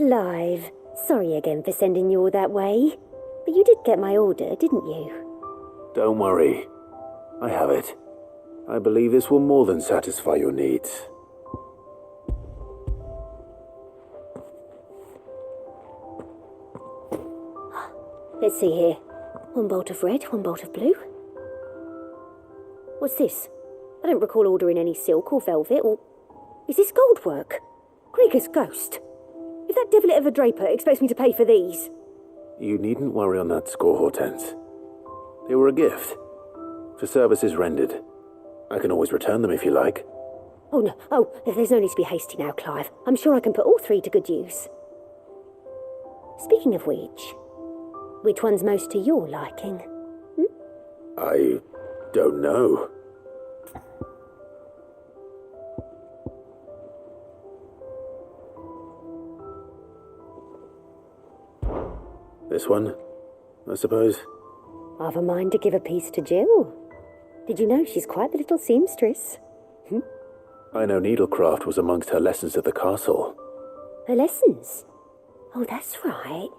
Clive, sorry again for sending you all that way. But you did get my order, didn't you? Don't worry. I have it. I believe this will more than satisfy your needs. Let's see here. One bolt of red, one bolt of blue. What's this? I don't recall ordering any silk or velvet or... Is this gold work? Krieger's ghost. If that devilet of a draper expects me to pay for these... You needn't worry on that score, Hortense. They were a gift. For services rendered. I can always return them if you like. Oh, no. Oh, there's no need to be hasty now, Clive. I'm sure I can put all three to good use. Speaking of which one's most to your liking? I don't know. This one, I suppose. I've a mind to give a piece to Jill. Did you know she's quite the little seamstress? I know needlecraft was amongst her lessons at the castle. Her lessons? Oh, that's right.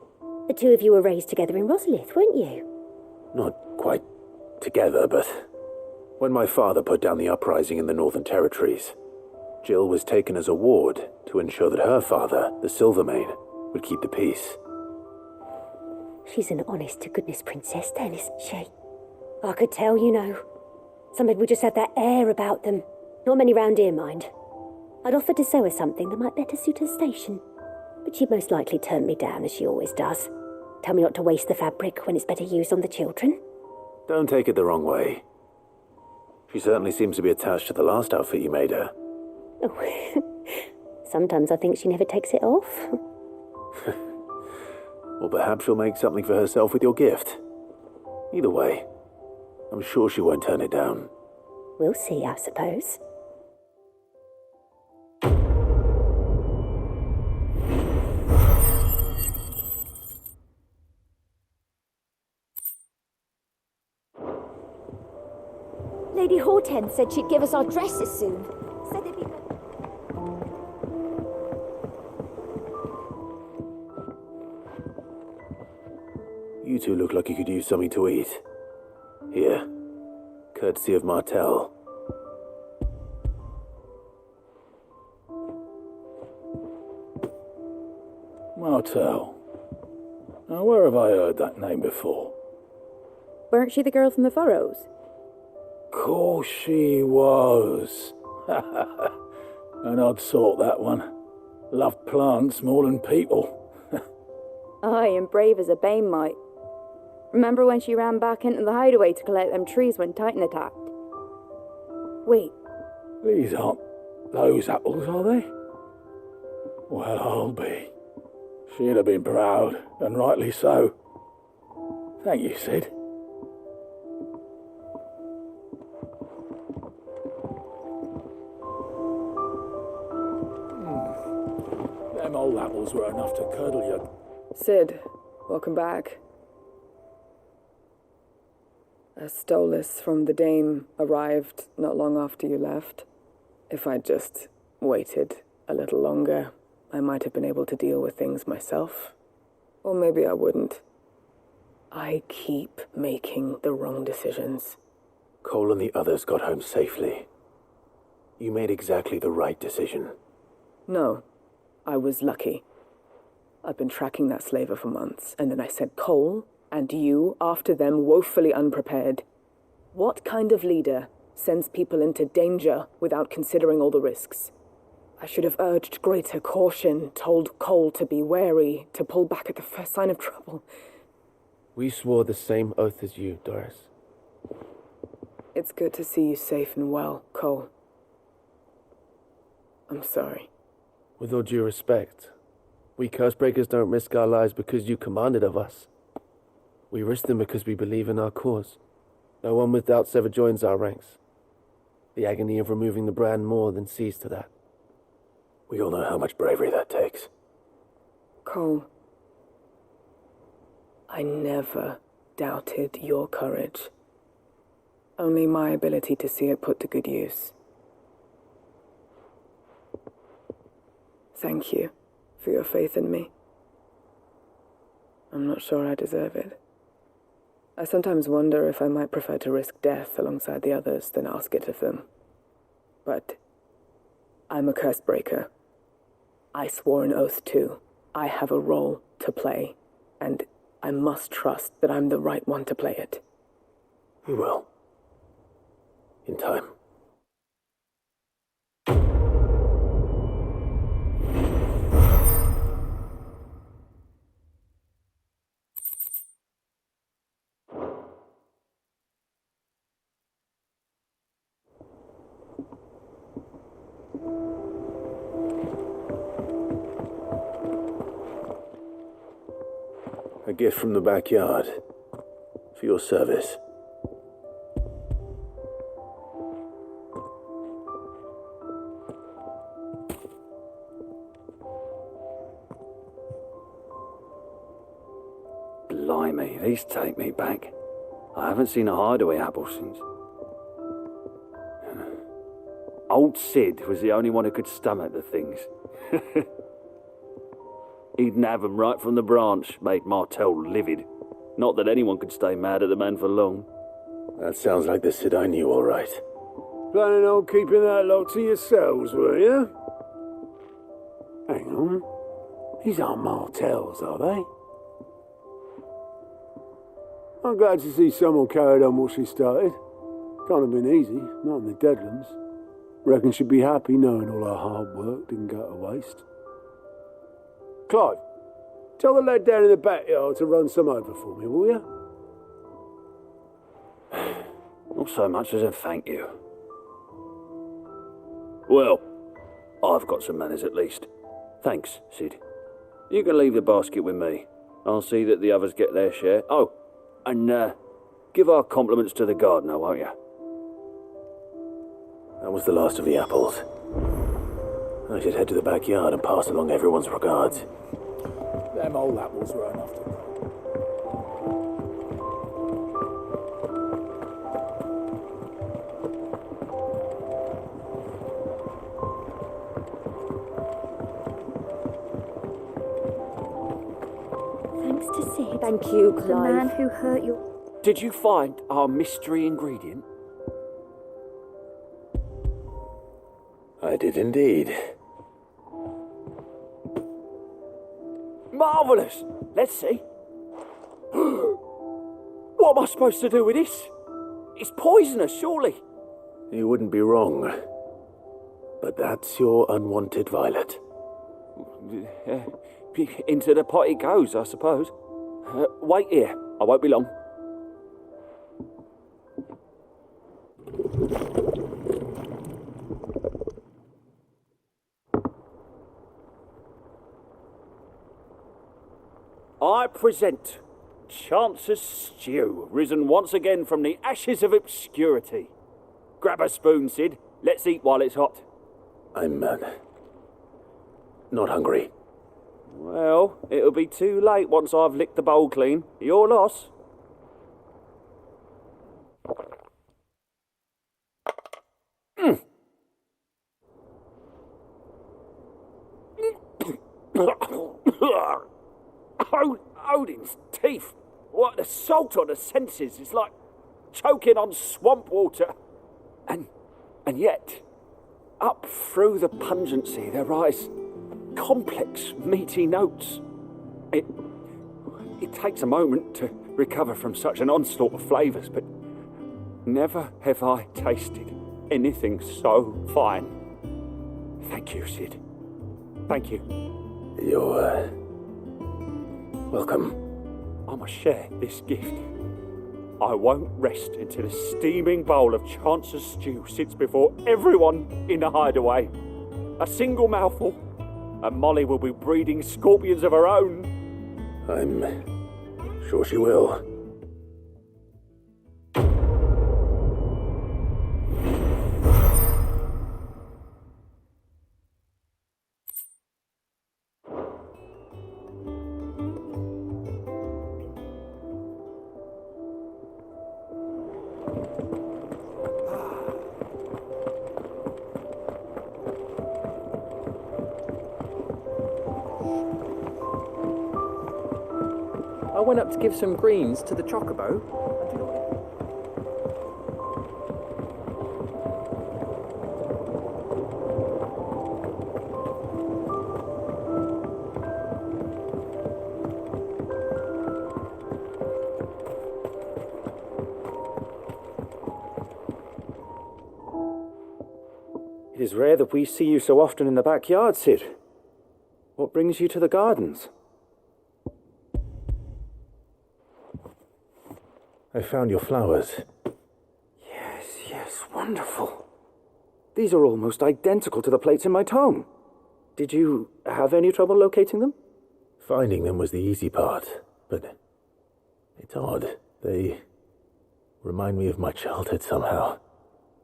The two of you were raised together in Rosalith, weren't you? Not quite together, but... When my father put down the uprising in the Northern Territories, Jill was taken as a ward to ensure that her father, the Silvermane, would keep the peace. She's an honest-to-goodness princess then, isn't she? I could tell, you know. Some people just have that air about them. Not many round here, mind. I'd offered to sew her something that might better suit her station. But she'd most likely turn me down, as she always does. Tell me not to waste the fabric when it's better used on the children. Don't take it the wrong way. She certainly seems to be attached to the last outfit you made her. Oh, sometimes I think she never takes it off. Or perhaps she'll make something for herself with your gift. Either way, I'm sure she won't turn it down. We'll see, I suppose. Lady Hortense said she'd give us our dresses soon. Said they'd be... You two look like you could use something to eat. Here, courtesy of Martel. Martel. Now, where have I heard that name before? Weren't she the girl from the Furrows? Course she was. An odd sort, that one. Loved plants more than people. Aye, and brave as a bane might. Remember when she ran back into the hideaway to collect them trees when Titan attacked? Wait. These aren't those apples, are they? Well, I'll be. She'd have been proud, and rightly so. Thank you, Sid. Them old apples were enough to curdle you. Sid, welcome back. A stolus from the Dame arrived not long after you left. If I'd just waited a little longer, I might have been able to deal with things myself. Or maybe I wouldn't. I keep making the wrong decisions. Cole and the others got home safely. You made exactly the right decision. No, I was lucky. I've been tracking that slaver for months, and then I sent Cole and you after them woefully unprepared. What kind of leader sends people into danger without considering all the risks? I should have urged greater caution, told Cole to be wary, to pull back at the first sign of trouble. We swore the same oath as you, Doris. It's good to see you safe and well, Cole. I'm sorry. With all due respect, we Cursebreakers don't risk our lives because you commanded of us. We risk them because we believe in our cause. No one with doubts ever joins our ranks. The agony of removing the brand more than sees to that. We all know how much bravery that takes. Cole, I never doubted your courage. Only my ability to see it put to good use. Thank you for your faith in me. I'm not sure I deserve it. I sometimes wonder if I might prefer to risk death alongside the others than ask it of them. But I'm a curse breaker. I swore an oath too. I have a role to play, and I must trust that I'm the right one to play it. You will. In time. A gift from the backyard. For your service. Blimey, these take me back. I haven't seen a hideaway apple since. Old Sid was the only one who could stomach the things. He'd nab 'em right from the branch, made Martell livid. Not that anyone could stay mad at the man for long. That sounds like the Sid I knew, all right. Planning on keeping that lot to yourselves, were you? Hang on. These aren't Martells, are they? I'm glad to see someone carried on what she started. Can't have been easy, not in the Deadlands. Reckon she'd be happy knowing all her hard work didn't go to waste. Clive, tell the lad down in the backyard to run some over for me, will you? Not so much as a thank you. Well, I've got some manners at least. Thanks, Sid. You can leave the basket with me. I'll see that the others get their share. Oh, and give our compliments to the gardener, won't you? That was the last of the apples. I should head to the backyard and pass along everyone's regards. Them old apples were enough to grow. Thanks to Sid. Thank you, Clive. The man who hurt you. Did you find our mystery ingredient? I did indeed. Marvellous! Let's see. What am I supposed to do with this? It's poisonous, surely. You wouldn't be wrong. But that's your unwanted violet. Into the pot it goes, I suppose. Wait here. I won't be long. I present Chance's Stew, risen once again from the ashes of obscurity. Grab a spoon, Sid. Let's eat while it's hot. I'm not hungry. Well, it'll be too late once I've licked the bowl clean. Your loss. Odin's teeth. What the salt on the senses is like choking on swamp water. And yet, up through the pungency there rise complex, meaty notes. It takes a moment to recover from such an onslaught of flavours, but never have I tasted anything so fine. Thank you, Sid. Thank you. You're welcome. I must share this gift. I won't rest until a steaming bowl of Chance's stew sits before everyone in the hideaway. A single mouthful, and Molly will be breeding scorpions of her own. I'm sure she will. I went up to give some greens to the chocobo. And do you know what It is rare that we see you so often in the backyard, Sid. What brings you to the gardens? I found your flowers. Yes, wonderful. These are almost identical to the plates in my tome. Did you have any trouble locating them? Finding them was the easy part, but it's odd. They remind me of my childhood somehow.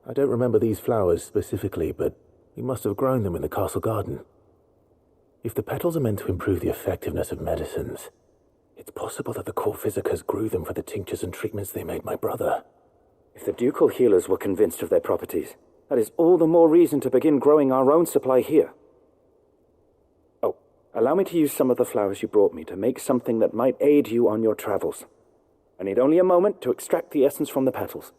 I don't remember these flowers specifically, but we must have grown them in the castle garden. If the petals are meant to improve the effectiveness of medicines, it's possible that the court physicers grew them for the tinctures and treatments they made my brother. If the ducal healers were convinced of their properties, that is all the more reason to begin growing our own supply here. Oh, allow me to use some of the flowers you brought me to make something that might aid you on your travels. I need only a moment to extract the essence from the petals.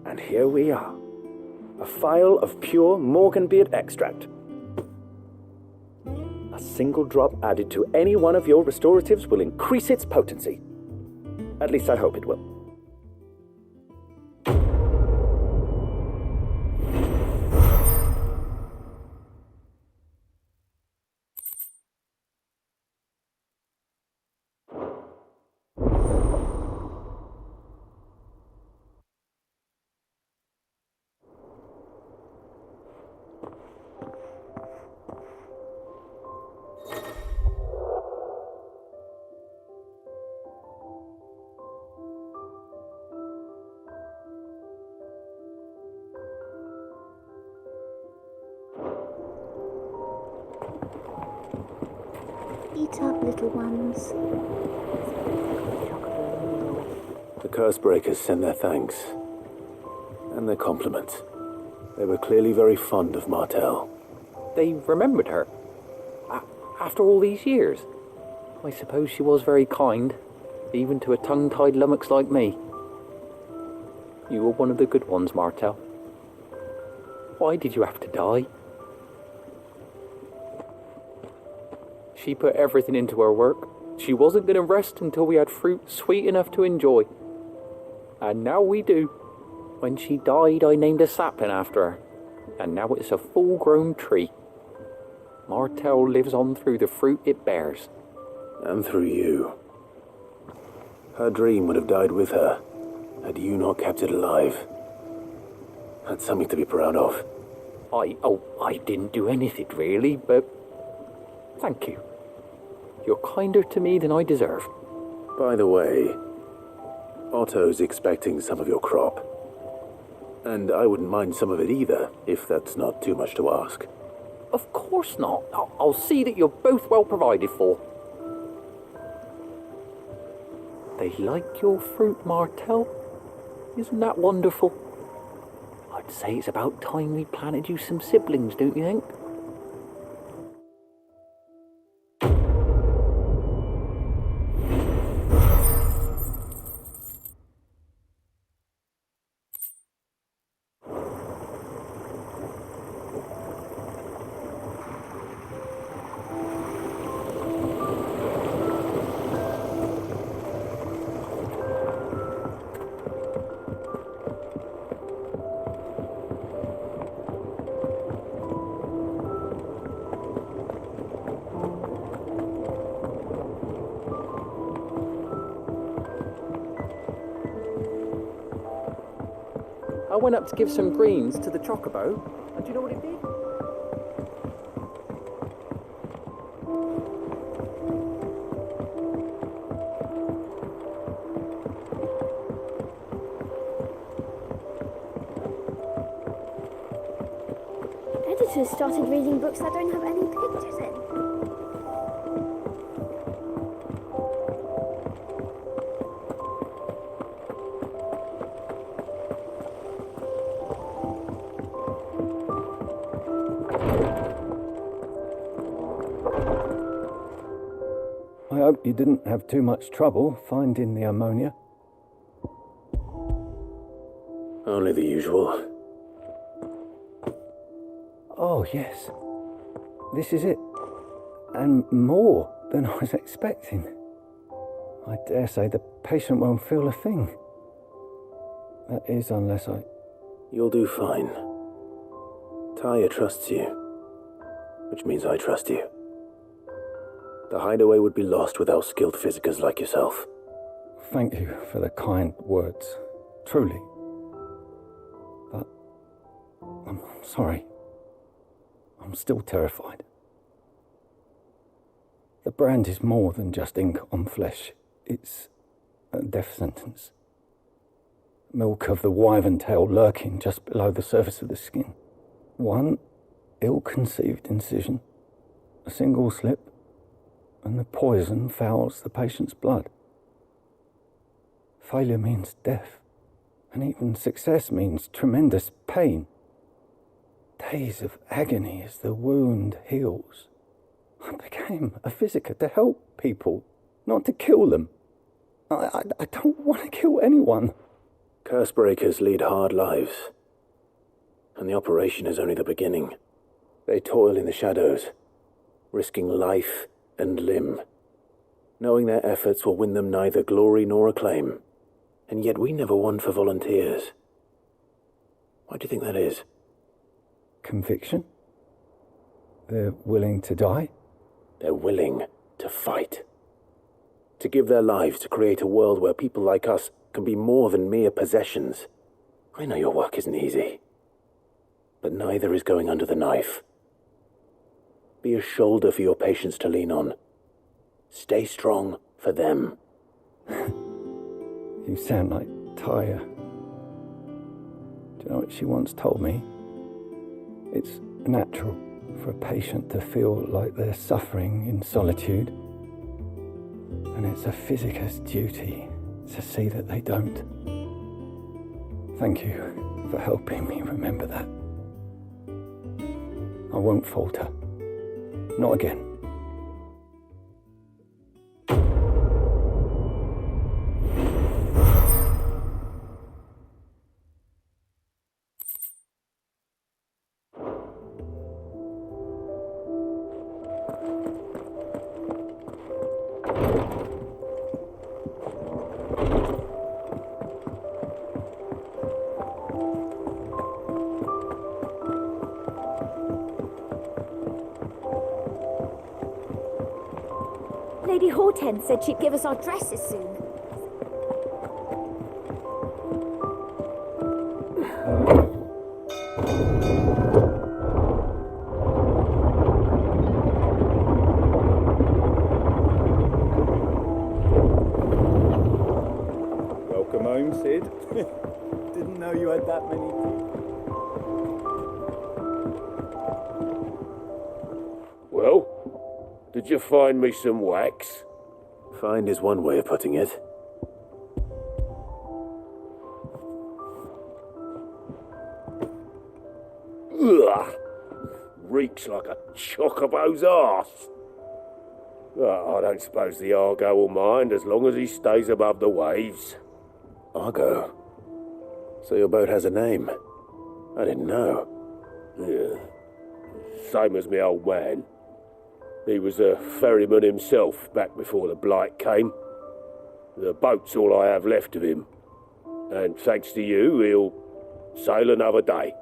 And here we are. A phial of pure Morganbeard extract. A single drop added to any one of your restoratives will increase its potency. At least I hope it will. Eat up, little ones. The Cursebreakers send their thanks and their compliments. They were clearly very fond of Martell. They remembered her? After all these years? I suppose she was very kind, even to a tongue-tied lummox like me. You were one of the good ones, Martell. Why did you have to die? She put everything into her work. She wasn't going to rest until we had fruit sweet enough to enjoy. And now we do. When she died, I named a sapling after her. And now it's a full-grown tree. Martell lives on through the fruit it bears. And through you. Her dream would have died with her, had you not kept it alive. That's something to be proud of. I didn't do anything really, but thank you. You're kinder to me than I deserve. By the way, Otto's expecting some of your crop. And I wouldn't mind some of it either, if that's not too much to ask. Of course not. I'll see that you're both well provided for. They like your fruit, Martell. Isn't that wonderful? I'd say it's about time we planted you some siblings, don't you think? I went up to give some greens to the chocobo, and do you know what it did? Editors started reading books that don't have any pictures in. I hope you didn't have too much trouble finding the ammonia. Only the usual. Oh, yes. This is it. And more than I was expecting. I dare say the patient won't feel a thing. That is, unless I... You'll do fine. Taya trusts you, which means I trust you. The hideaway would be lost without skilled physicers like yourself. Thank you for the kind words. Truly. But I'm sorry. I'm still terrified. The brand is more than just ink on flesh. It's a death sentence. Milk of the wyvern tail lurking just below the surface of the skin. One ill-conceived incision, a single slip, and the poison fouls the patient's blood. Failure means death, and even success means tremendous pain. Days of agony as the wound heals. I became a physiker to help people, not to kill them. I don't want to kill anyone. Cursebreakers lead hard lives, and the operation is only the beginning. They toil in the shadows, risking life and limb, knowing their efforts will win them neither glory nor acclaim. And yet we never won for volunteers. Why do you think that is? Conviction? They're willing to die? They're willing to fight. To give their lives to create a world where people like us can be more than mere possessions. I know your work isn't easy, but neither is going under the knife. Be a shoulder for your patients to lean on. Stay strong for them. You sound like Taya. Do you know what she once told me? It's natural for a patient to feel like they're suffering in solitude. And it's a physiker's duty to see that they don't. Thank you for helping me remember that. I won't falter. Not again. Lady Hortense said she'd give us our dresses soon. Welcome home, Sid. Didn't know you had that many teeth. Well, did you find me some wax? Find is one way of putting it. Ugh! Reeks like a chocobo's arse. I don't suppose the Argo will mind as long as he stays above the waves. Argo? So your boat has a name? I didn't know. Yeah. Same as me old man. He was a ferryman himself back before the blight came. The boat's all I have left of him. And thanks to you, he'll sail another day.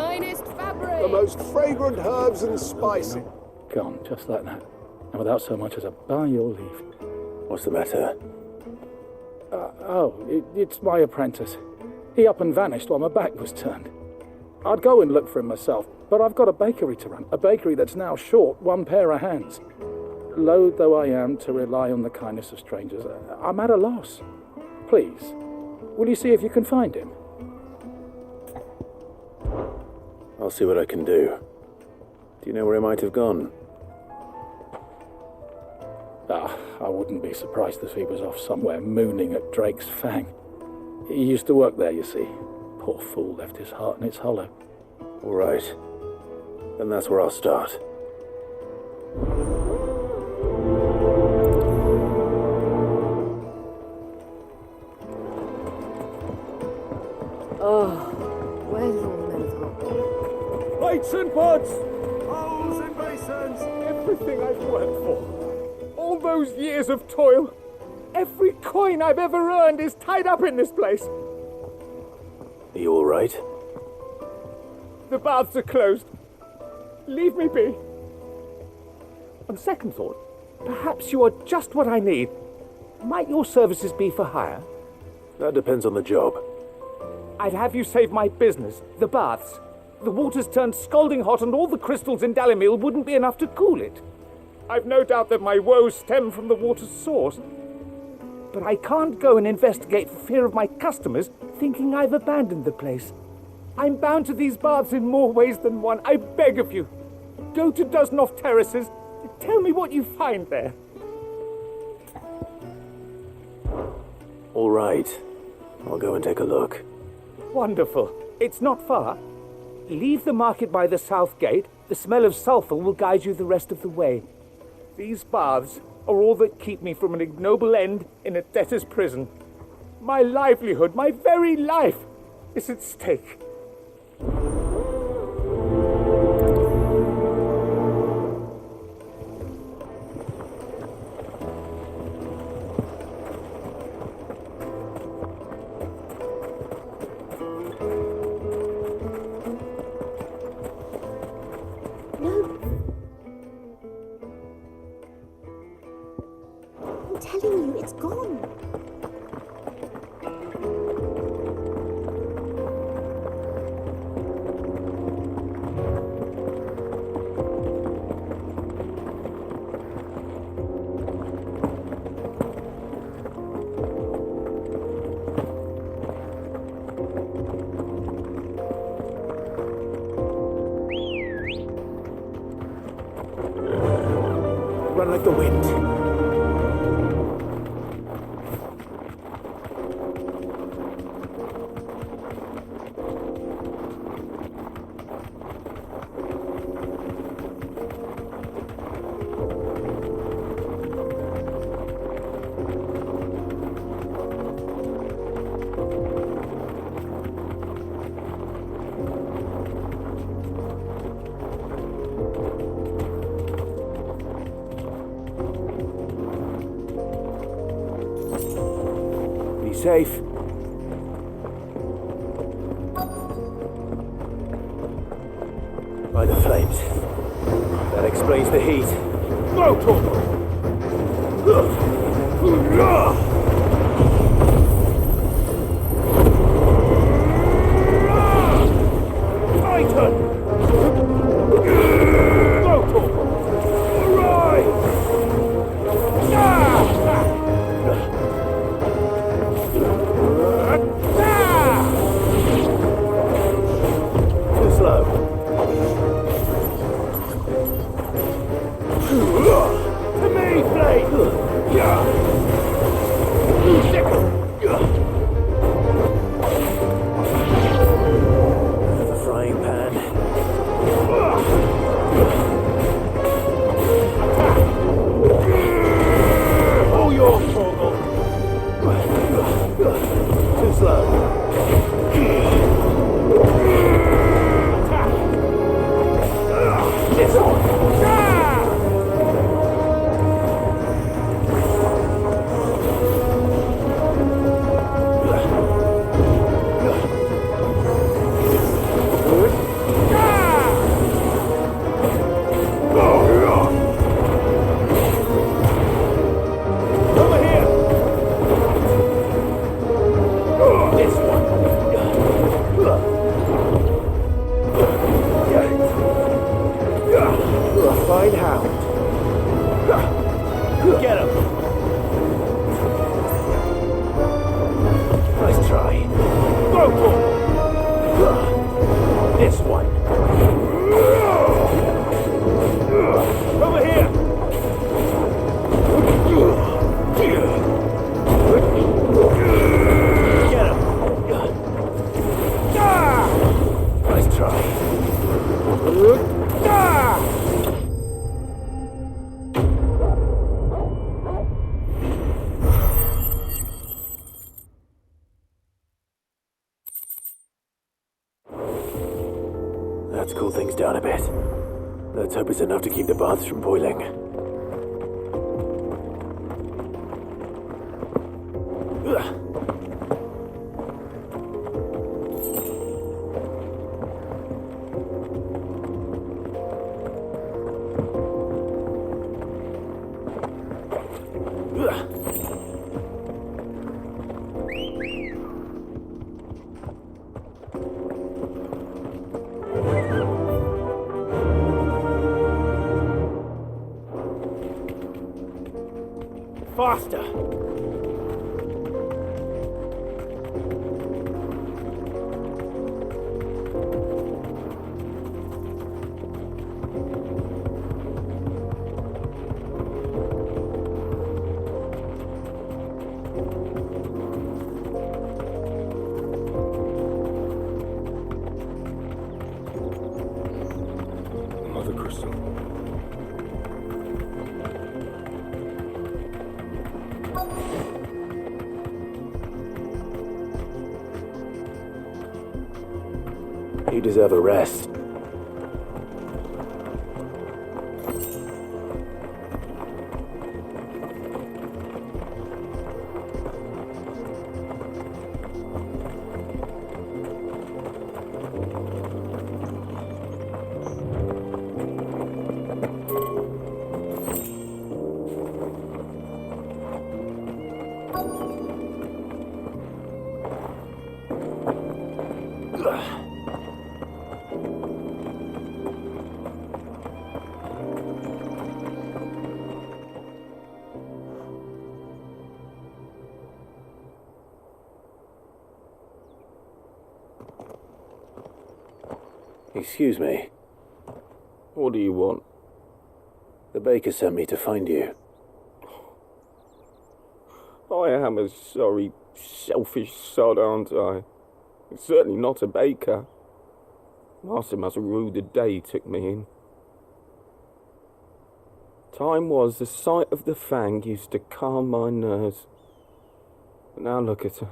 finest fabric. The most fragrant herbs and spices. Gone, just like that. And without so much as a by your leave. What's the matter? It's my apprentice. He up and vanished while my back was turned. I'd go and look for him myself, but I've got a bakery to run. A bakery that's now short one pair of hands. Loath though I am to rely on the kindness of strangers, I'm at a loss. Please, will you see if you can find him? I'll see what I can do. Do you know where he might have gone? I wouldn't be surprised if he was off somewhere mooning at Drake's Fang. He used to work there, you see. Poor fool left his heart in its hollow. All right. Then that's where I'll start. Where's all men's got? Plates and pots! Bowls and basins! Everything I've worked for. All those years of toil. Every coin I've ever earned is tied up in this place. Are you all right? The baths are closed. Leave me be. On second thought, perhaps you are just what I need. Might your services be for hire? That depends on the job. I'd have you save my business, the baths. The water's turned scalding hot and all the crystals in Dalimil wouldn't be enough to cool it. I've no doubt that my woes stem from the water's source. But I can't go and investigate for fear of my customers thinking I've abandoned the place. I'm bound to these baths in more ways than one. I beg of you. Go to Dusnoff Terraces. Tell me what you find there. All right. I'll go and take a look. Wonderful. It's not far. Leave the market by the south gate. The smell of sulphur will guide you the rest of the way. These baths are all that keep me from an ignoble end in a debtor's prison. My livelihood, my very life, is at stake. I'm telling you, it's gone. Run like the wind. Safe. By the flames. That explains the heat. Titan! The frying pan That's cooled things down a bit. Let's hope it's enough to keep the baths from boiling. Ugh. Faster! Mother Crystal. You deserve a rest. Excuse me. What do you want? The baker sent me to find you. I am a sorry, selfish sod, aren't I? Certainly not a baker. Master must rue the day he took me in. Time was the sight of the fang used to calm my nerves. But now look at her.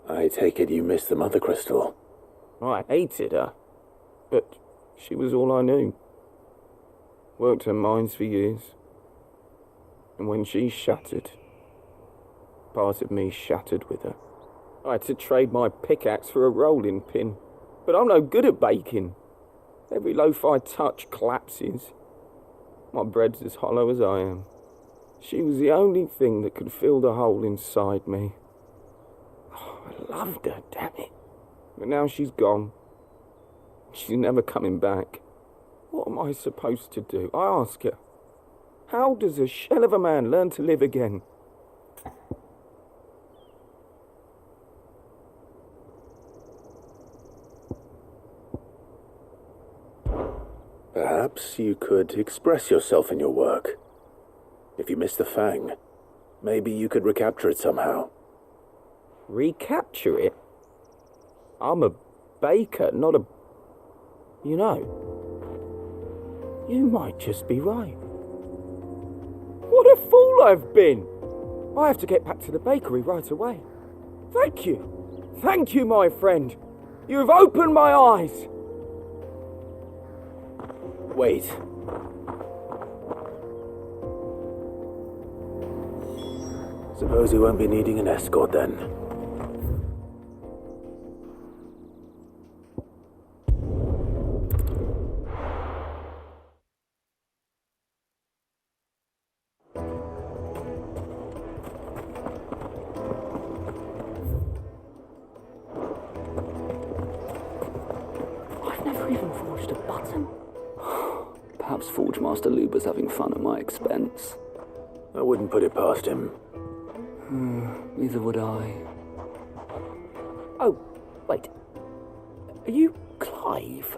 I take it you missed the Mother Crystal. I hated her, but she was all I knew. Worked her mines for years. And when she shattered, part of me shattered with her. I had to trade my pickaxe for a rolling pin, but I'm no good at baking. Every loaf I touch collapses. My bread's as hollow as I am. She was the only thing that could fill the hole inside me. Oh, I loved her, damn it. But now she's gone. She's never coming back. What am I supposed to do? I ask her. How does a shell of a man learn to live again? Perhaps you could express yourself in your work. If you miss the fang, maybe you could recapture it somehow. Recapture it? I'm a baker, not a... You know, you might just be right. What a fool I've been! I have to get back to the bakery right away. Thank you. Thank you, my friend. You have opened my eyes. Wait. Suppose we won't be needing an escort then. I've never even forged a button. Perhaps Forge Master Luber's having fun at my expense. I wouldn't put it past him. Neither would I. Oh, wait. Are you Clive?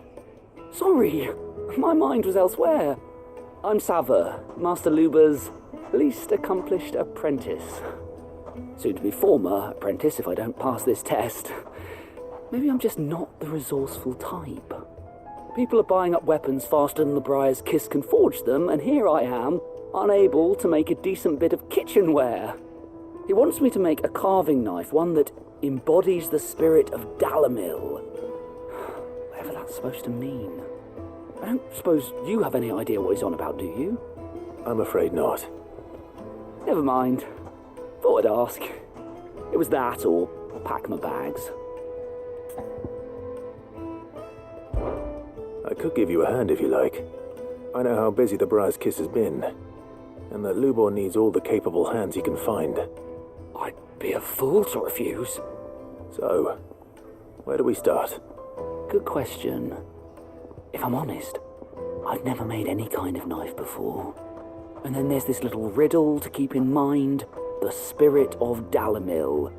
Sorry, my mind was elsewhere. I'm Sava, Master Luber's least accomplished apprentice. Soon to be former apprentice if I don't pass this test. Maybe I'm just not the resourceful type. People are buying up weapons faster than the Briar's Kiss can forge them, and here I am, unable to make a decent bit of kitchenware. He wants me to make a carving knife, one that embodies the spirit of Dalamil. whatever that's supposed to mean. I don't suppose you have any idea what he's on about, do you? I'm afraid not. Never mind. Thought I'd ask. It was that, or I'll pack my bags. I could give you a hand if you like. I know how busy the Briar's Kiss has been, and that Lubor needs all the capable hands he can find. I'd be a fool to refuse. So, where do we start? Good question. If I'm honest, I've never made any kind of knife before. And then there's this little riddle to keep in mind, the spirit of Dalimil.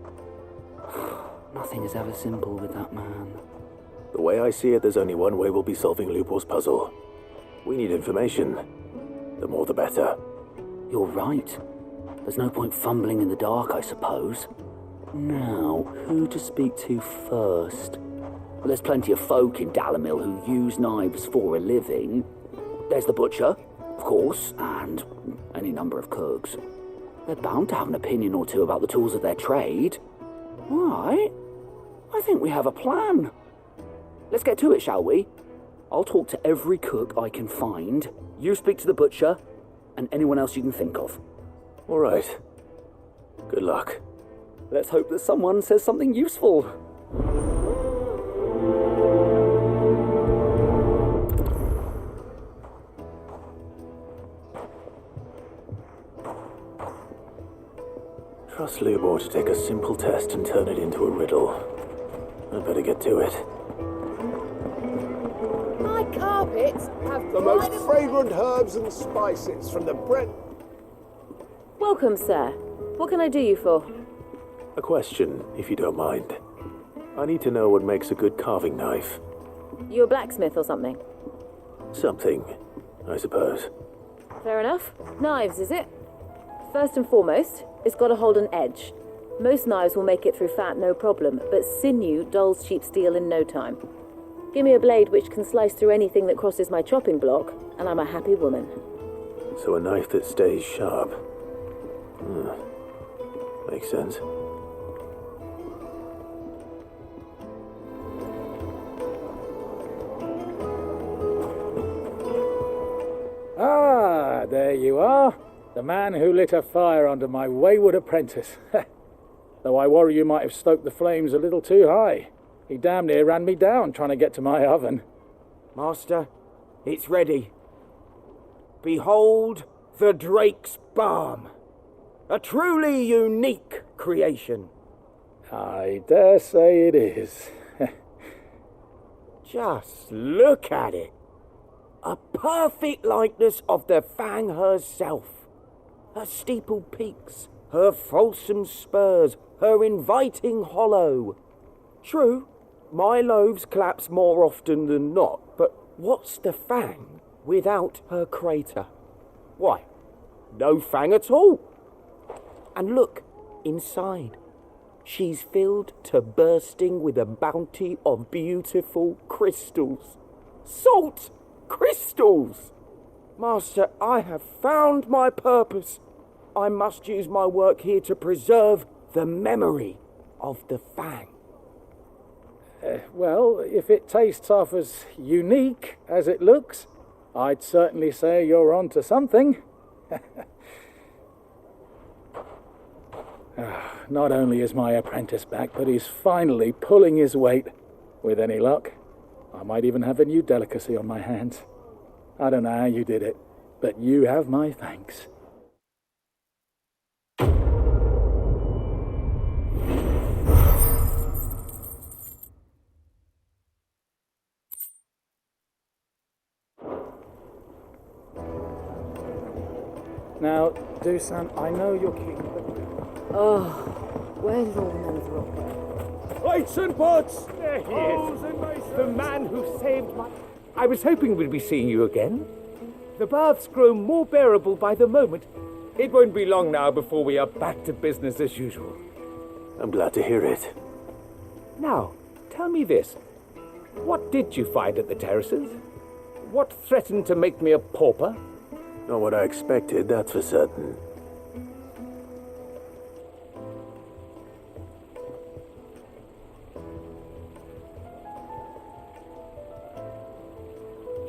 Nothing is ever simple with that man. The way I see it, there's only one way we'll be solving Lubor's puzzle. We need information. The more the better. You're right. There's no point fumbling in the dark, I suppose. Now, who to speak to first? Well, there's plenty of folk in Dalimil who use knives for a living. There's the butcher, of course, and any number of cooks. They're bound to have an opinion or two about the tools of their trade. All right. I think we have a plan. Let's get to it, shall we? I'll talk to every cook I can find. You speak to the butcher, and anyone else you can think of. All right. Good luck. Let's hope that someone says something useful. Trust Lubor to take a simple test and turn it into a riddle. I'd better get to it. My carpets have The most fragrant herbs and spices from the Welcome, sir. What can I do you for? A question, if you don't mind. I need to know what makes a good carving knife. You a blacksmith or something? Something, I suppose. Fair enough. Knives, is it? First and foremost, it's got to hold an edge. Most knives will make it through fat, no problem, but sinew dulls cheap steel in no time. Give me a blade which can slice through anything that crosses my chopping block, and I'm a happy woman. So a knife that stays sharp. Makes sense. Ah, there you are. The man who lit a fire under my wayward apprentice. Though I worry you might have stoked the flames a little too high. He damn near ran me down trying to get to my oven. Master, it's ready. Behold the Drake's Balm. A truly unique creation. I dare say it is. Just look at it. A perfect likeness of the Fang herself. Her steepled peaks, her fulsome spurs, her inviting hollow. True, my loaves collapse more often than not, but what's the Fang without her crater? Why, no Fang at all. And look, inside. She's filled to bursting with a bounty of beautiful crystals. Salt crystals! Master, I have found my purpose. I must use my work here to preserve the memory of the Fang. Well, if it tastes half as unique as it looks, I'd certainly say you're on to something. Not only is my apprentice back, but he's finally pulling his weight. With any luck, I might even have a new delicacy on my hands. I don't know how you did it, but you have my thanks. Now, Dusan, I know you're keen, but... Oh, where's all Lathenrock? Lights and pots! There he is. The man who saved my... I was hoping we'd be seeing you again. The baths grow more bearable by the moment. It won't be long now before we are back to business as usual. I'm glad to hear it. Now, tell me this. What did you find at the terraces? What threatened to make me a pauper? Not what I expected, that's for certain.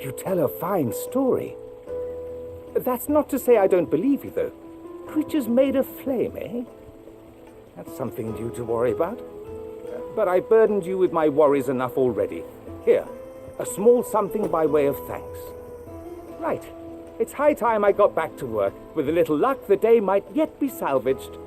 You tell a fine story. That's not to say I don't believe you, though. Creatures made of flame, eh? That's something new to worry about. But I burdened you with my worries enough already. Here, a small something by way of thanks. Right. It's high time I got back to work. With a little luck, the day might yet be salvaged.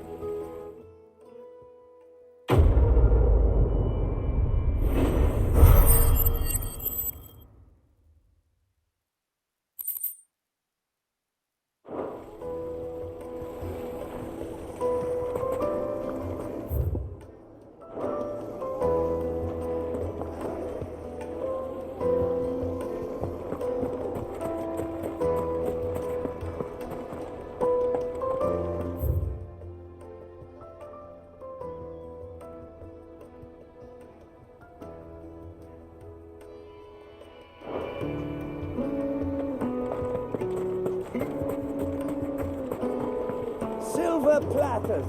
Silver platters.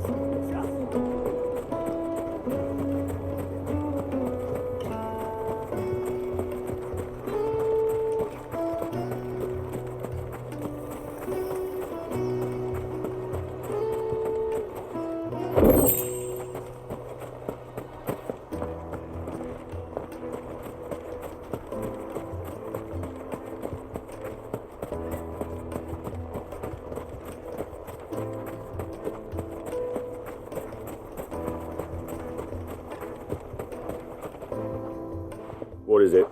What is it?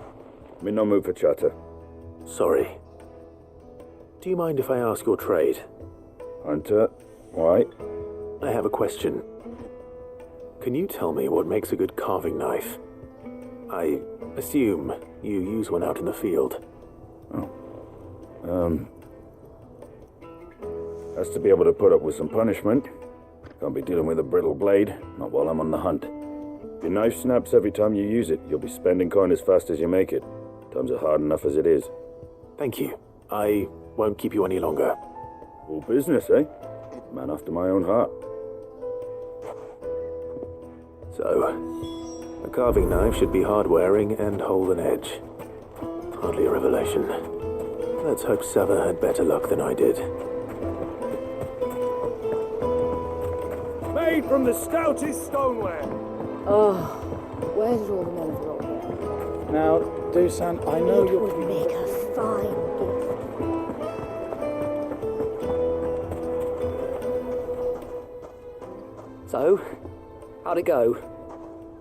I'm in no mood for chatter. Sorry. Do you mind if I ask your trade? Hunter, why? I have a question. Can you tell me what makes a good carving knife? I assume you use one out in the field. Has to be able to put up with some punishment. Can't be dealing with a brittle blade, not while I'm on the hunt. If your knife snaps every time you use it, you'll be spending coin as fast as you make it. Times are hard enough as it is. Thank you. I won't keep you any longer. All business, eh? Man after my own heart. So, a carving knife should be hard-wearing and hold an edge. Hardly a revelation. Let's hope Sava had better luck than I did. Made from the stoutest stoneware. Oh, where did all the men roll here? Now, Dusan, I know It you're... would make a fine gift. So, how'd it go?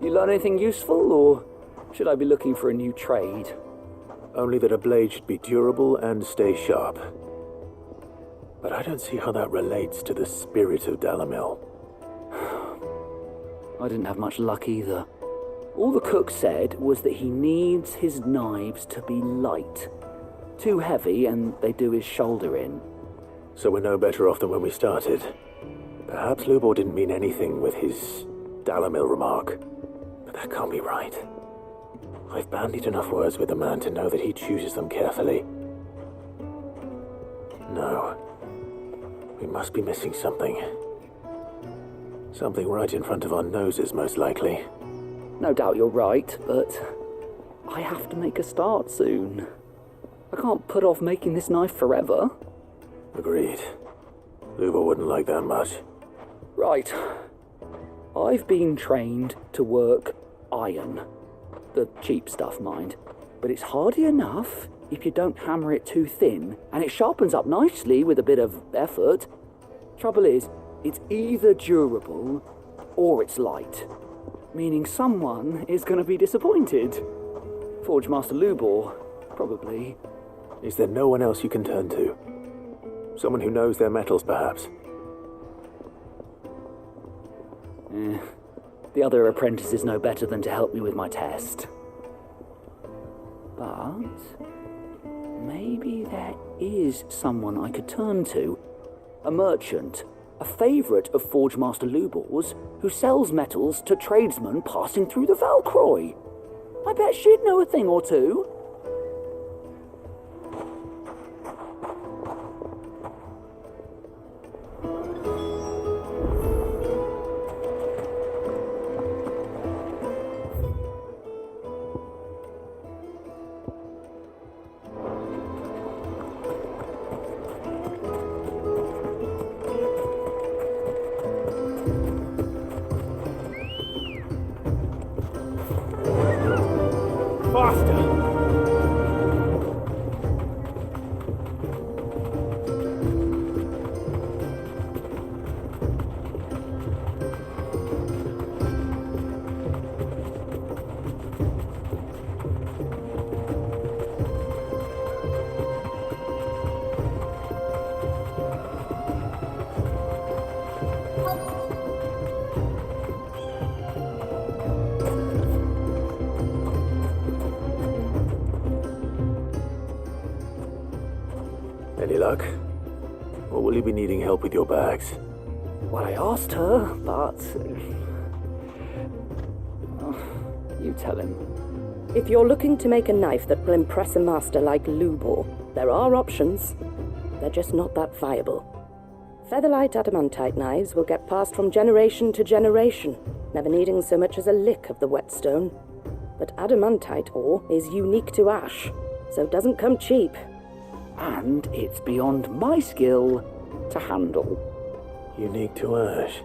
You learn anything useful, or should I be looking for a new trade? Only that a blade should be durable and stay sharp. But I don't see how that relates to the spirit of Dalamil. I didn't have much luck either. All the cook said was that he needs his knives to be light. Too heavy and they do his shoulder in. So we're no better off than when we started. Perhaps Lubor didn't mean anything with his Dalamil remark. But that can't be right. I've bandied enough words with the man to know that he chooses them carefully. No. We must be missing something. Something right in front of our noses, most likely. No doubt you're right, but I have to make a start soon. I can't put off making this knife forever. Agreed. Lubor wouldn't like that much. Right. I've been trained to work iron. The cheap stuff, mind. But it's hardy enough if you don't hammer it too thin, and it sharpens up nicely with a bit of effort. Trouble is, it's either durable or it's light, meaning someone is going to be disappointed. Forge Master Lubor, probably. Is there no one else you can turn to? Someone who knows their metals, perhaps? The other apprentices know better than to help me with my test. But maybe there is someone I could turn to. A merchant, a favourite of Forge Master Lubor's, who sells metals to tradesmen passing through the Valcroy. I bet she'd know a thing or two. Any luck? Or will you be needing help with your bags? Well, I asked her, but... you tell him. If you're looking to make a knife that will impress a master like Lubor, there are options. They're just not that viable. Featherlight adamantite knives will get passed from generation to generation, never needing so much as a lick of the whetstone. But adamantite ore is unique to ash, so it doesn't come cheap. And it's beyond my skill to handle. Unique to ash.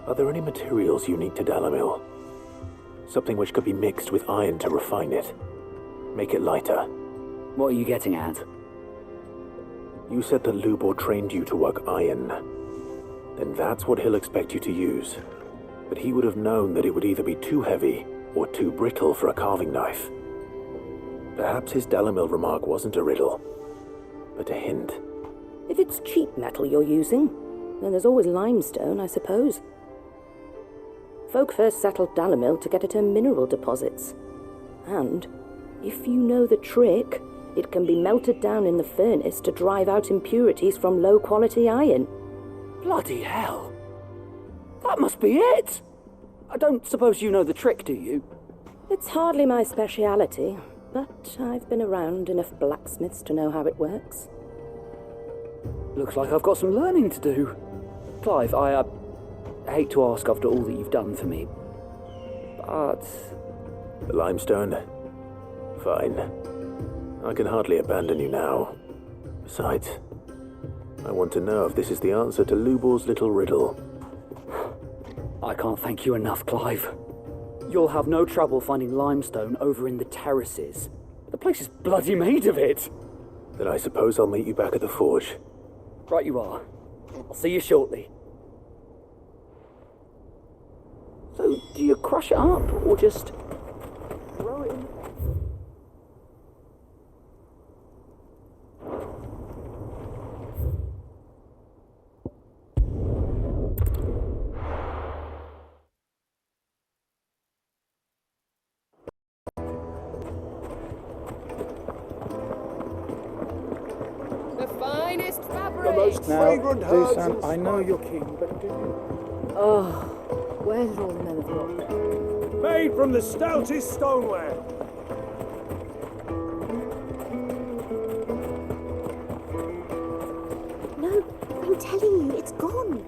Are there any materials unique to Dalimil? Something which could be mixed with iron to refine it. Make it lighter. What are you getting at? You said that Lubor trained you to work iron. Then that's what he'll expect you to use. But he would have known that it would either be too heavy or too brittle for a carving knife. Perhaps his Dalimil remark wasn't a riddle, but a hint. If it's cheap metal you're using, then there's always limestone, I suppose. Folk first settled Dalimil to get at her mineral deposits. And, if you know the trick, it can be melted down in the furnace to drive out impurities from low-quality iron. Bloody hell! That must be it! I don't suppose you know the trick, do you? It's hardly my speciality, but I've been around enough blacksmiths to know how it works. Looks like I've got some learning to do. Clive, I hate to ask after all that you've done for me, but... The limestone? Fine. I can hardly abandon you now. Besides, I want to know if this is the answer to Lubor's little riddle. I can't thank you enough, Clive. You'll have no trouble finding limestone over in the terraces. The place is bloody made of it. Then I suppose I'll meet you back at the forge. Right you are. I'll see you shortly. So, do you crush it up, or just throw it in? Dusan, I know you're keen, but do you? Oh, where's all the men of rock? Made from the stoutest stoneware. No, I'm telling you, it's gone.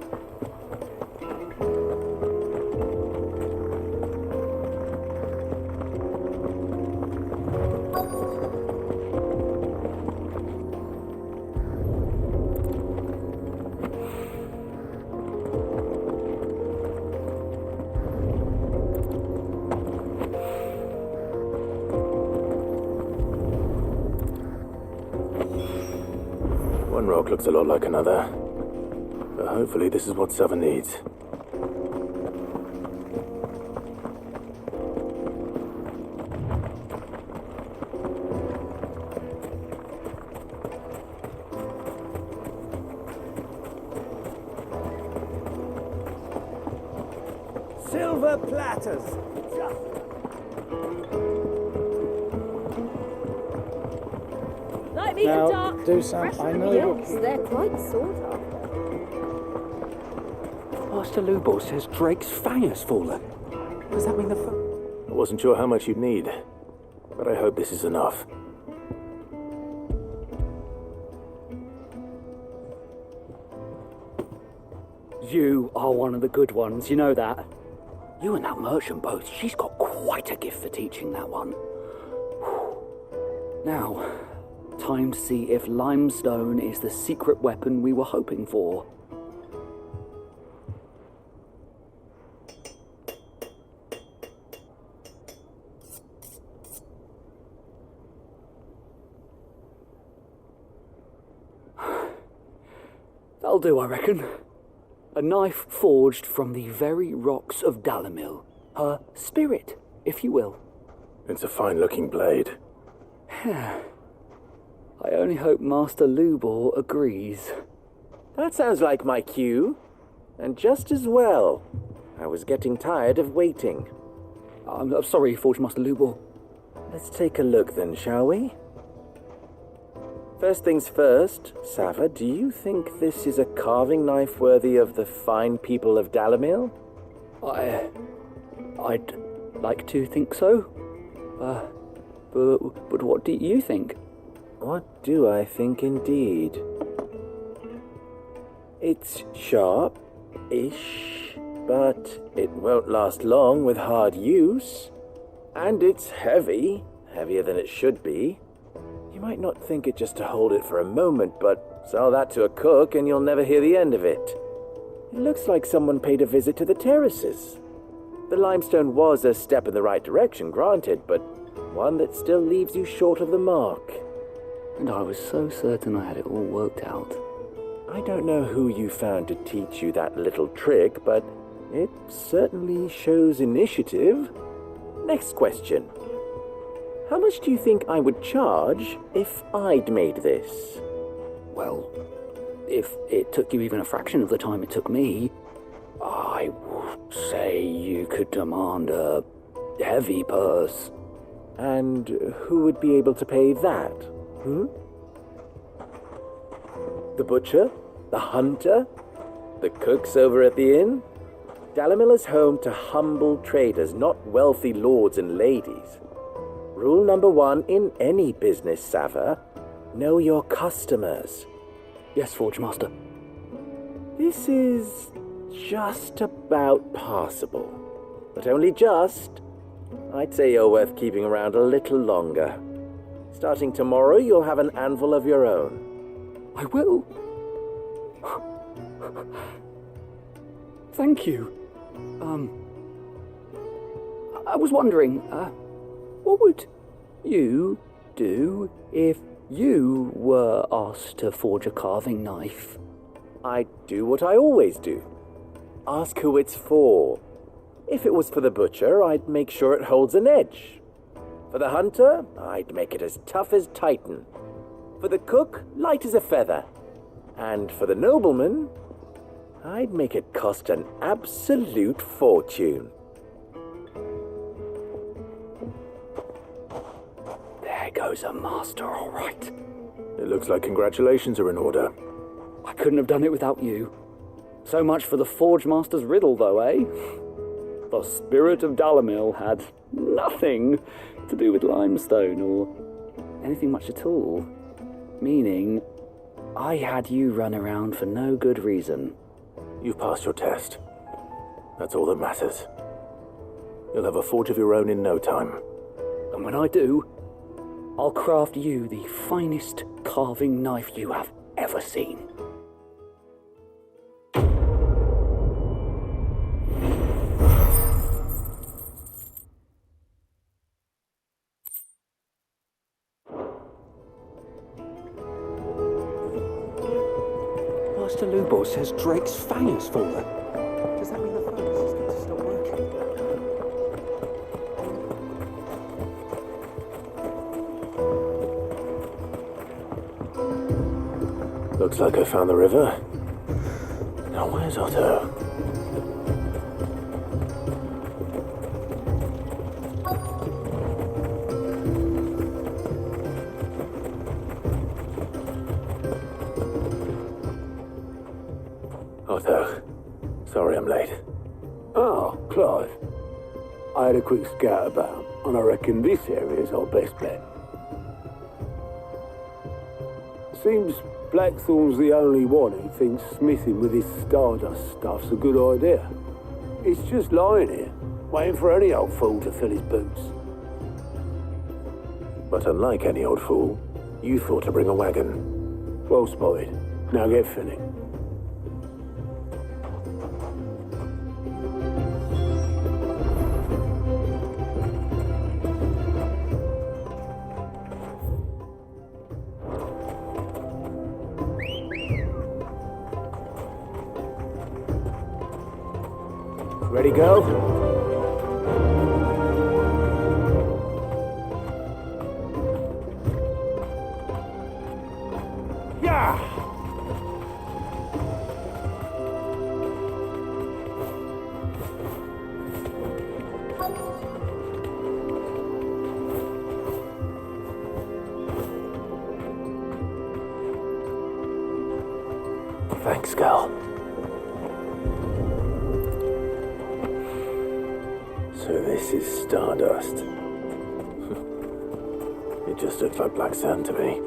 One rock looks a lot like another, but hopefully this is what Sava needs. Silver platters. Light me Now, in dark. Dusan, I know you're keen. They're quite sought after. Master Lubor says Drake's fang has fallen. Does that mean the... I wasn't sure how much you'd need, but I hope this is enough. You are one of the good ones, you know that. You and that merchant both, she's got quite a gift for teaching that one. Now, time to see if limestone is the secret weapon we were hoping for. That'll do, I reckon. A knife forged from the very rocks of Dalimil. Her spirit, if you will. It's a fine-looking blade. I only hope Master Lubor agrees. That sounds like my cue. And just as well. I was getting tired of waiting. I'm sorry, Forge Master Lubor. Let's take a look then, shall we? First things first, Sava, do you think this is a carving knife worthy of the fine people of Dalamil? I'd like to think so. But what do you think? What do I think indeed? It's sharp-ish, but it won't last long with hard use. And it's heavy, heavier than it should be. You might not think it just to hold it for a moment, but sell that to a cook and you'll never hear the end of it. It looks like someone paid a visit to the terraces. The limestone was a step in the right direction, granted, but one that still leaves you short of the mark. And I was so certain I had it all worked out. I don't know who you found to teach you that little trick, but it certainly shows initiative. Next question. How much do you think I would charge if I'd made this? Well, if it took you even a fraction of the time it took me, I would say you could demand a heavy purse. And who would be able to pay that? The butcher? The hunter? The cooks over at the inn? Dalamil is home to humble traders, not wealthy lords and ladies. Rule number 1 in any business, Sava, know your customers. Yes, Forge Master. This is just about passable, but only just. I'd say you're worth keeping around a little longer. Starting tomorrow, you'll have an anvil of your own. I will. Thank you. I was wondering, what would you do if you were asked to forge a carving knife? I'd do what I always do. Ask who it's for. If it was for the butcher, I'd make sure it holds an edge. For the hunter, I'd make it as tough as Titan. For the cook, light as a feather. And for the nobleman, I'd make it cost an absolute fortune. There goes a master, all right. It looks like congratulations are in order. I couldn't have done it without you. So much for the Forge Master's riddle, though, eh? The spirit of Dalamil had nothing to do with limestone or anything much at all. Meaning, I had you run around for no good reason. You've passed your test. That's all that matters. You'll have a forge of your own in no time. And when I do, I'll craft you the finest carving knife you have ever seen. Master Lubor says Drake's fang has fallen. Does that mean the furnace is going to stop working? Looks like I found the river. Now where's Otto? Otto, sorry I'm late. Oh, Clive. I had a quick scout about, and I reckon this area's our best bet. Seems Blackthorn's the only one who thinks smithing with his stardust stuff's a good idea. It's just lying here, waiting for any old fool to fill his boots. But unlike any old fool, you thought to bring a wagon. Well spotted. Now get filling. Ready, go? Yeah! Thanks, girl. So this is Stardust. It just looks like black sand to me.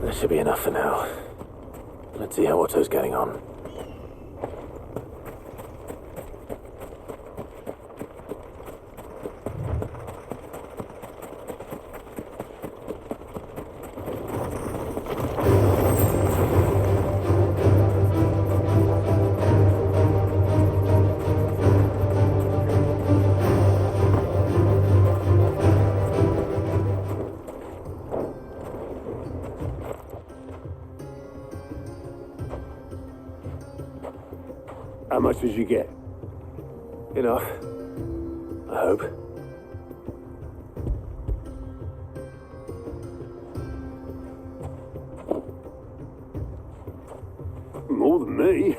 That should be enough for now. Let's see how Otto's getting on. How much did you get? Enough. I hope. More than me.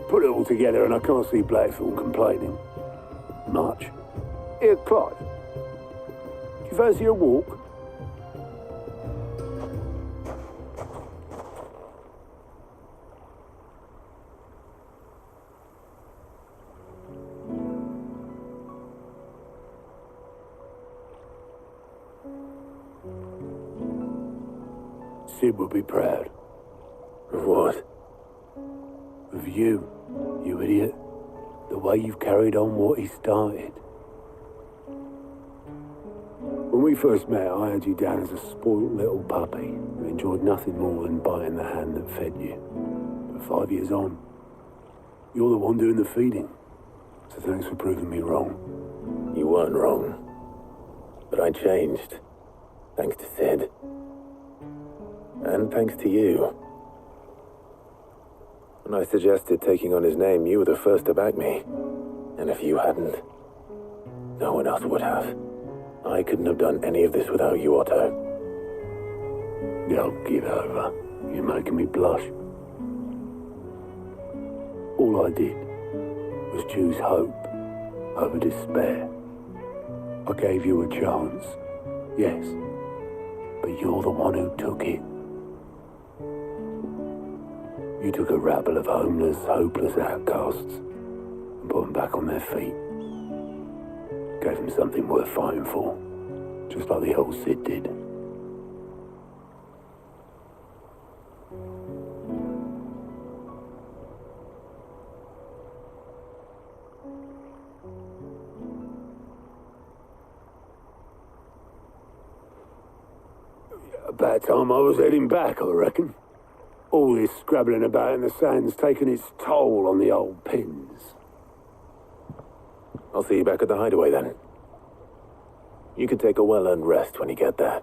Put it all together and I can't see Blackthorn complaining. Much. Here, Clive. Do you fancy a walk? Sid would be proud. Of what? Of you, you idiot. The way you've carried on what he started. When we first met, I had you down as a spoilt little puppy who enjoyed nothing more than biting the hand that fed you. But 5 years on, you're the one doing the feeding. So thanks for proving me wrong. You weren't wrong. But I changed. Thanks to Sid. And thanks to you. When I suggested taking on his name, you were the first to back me. And if you hadn't, no one else would have. I couldn't have done any of this without you, Otto. Don't give over. You're making me blush. All I did was choose hope over despair. I gave you a chance, yes, but you're the one who took it. You took a rabble of homeless, hopeless outcasts and put them back on their feet. Gave them something worth fighting for, just like the old Sid did. About time I was heading back, I reckon. All this scrabbling about in the sand's taken its toll on the old pins. I'll see you back at the hideaway then. You can take a well-earned rest when you get there.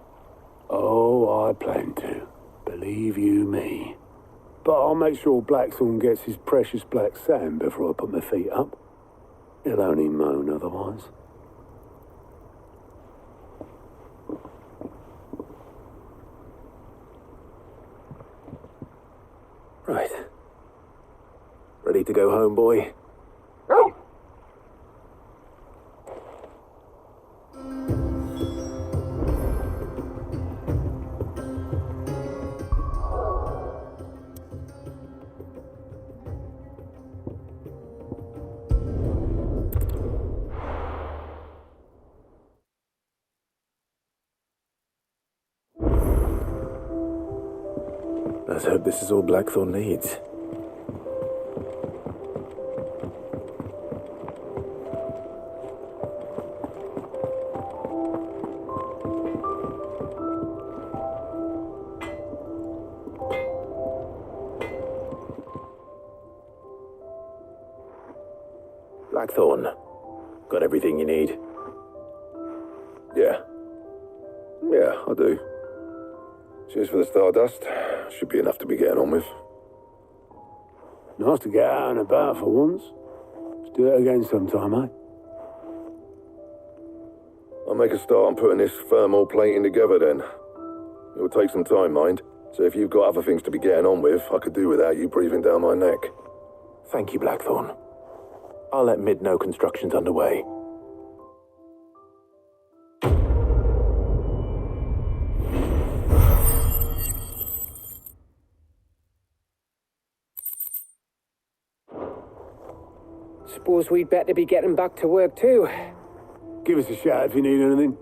Oh, I plan to. Believe you me. But I'll make sure Blackthorn gets his precious black sand before I put my feet up. He'll only moan otherwise. Right. Ready to go home, boy? Let's hope this is all Blackthorn needs. Blackthorn, got everything you need? Yeah. Yeah, I do. Cheers for the stardust. Should be enough to be getting on with. Nice to get out and about for once. Let's do it again sometime, eh? I'll make a start on putting this thermal plating together then. It will take some time, mind. So if you've got other things to be getting on with, I could do without you breathing down my neck. Thank you, Blackthorn. I'll let Mid know construction's underway. Suppose we'd better be getting back to work too. Give us a shout if you need anything.